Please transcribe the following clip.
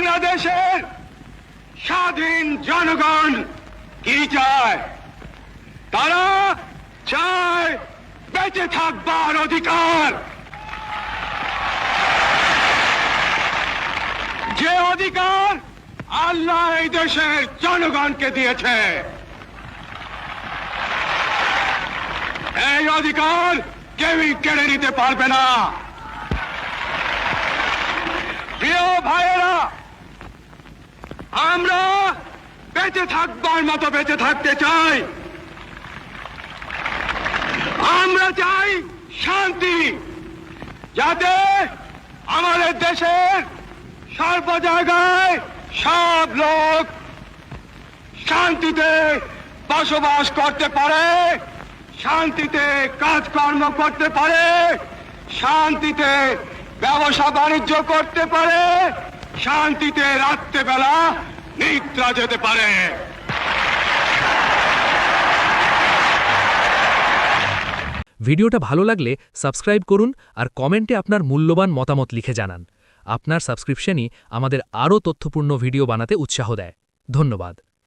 বাংলাদেশের স্বাধীন জনগণ কি চায়? তারা চায় বেঁচে থাকবার অধিকার। যে অধিকার আল্লাহ এই দেশের জনগণকে দিয়েছে, এই অধিকার কেউই কেড়ে নিতে পারবে না। প্রিয় ভাইয়েরা, আমরা বেঁচে থাকবার মতো বেঁচে থাকতে চাই। আমরা চাই শান্তি, যাতে আমাদের দেশের সর্ব জায়গায় সব লোক শান্তিতে বসবাস করতে পারে, শান্তিতে কাজকর্ম করতে পারে, শান্তিতে ব্যবসা বাণিজ্য করতে পারে, শান্তিতে রাত্রেবেলা নিদ্রা যেতে পারে। ভিডিওটা ভালো লাগলে সাবস্ক্রাইব করুন আর কমেন্টে আপনার মূল্যবান মতামত লিখে জানান। আপনার সাবস্ক্রিপশনই আমাদের আরও তথ্যপূর্ণ ভিডিও বানাতে উৎসাহ দেয়। ধন্যবাদ।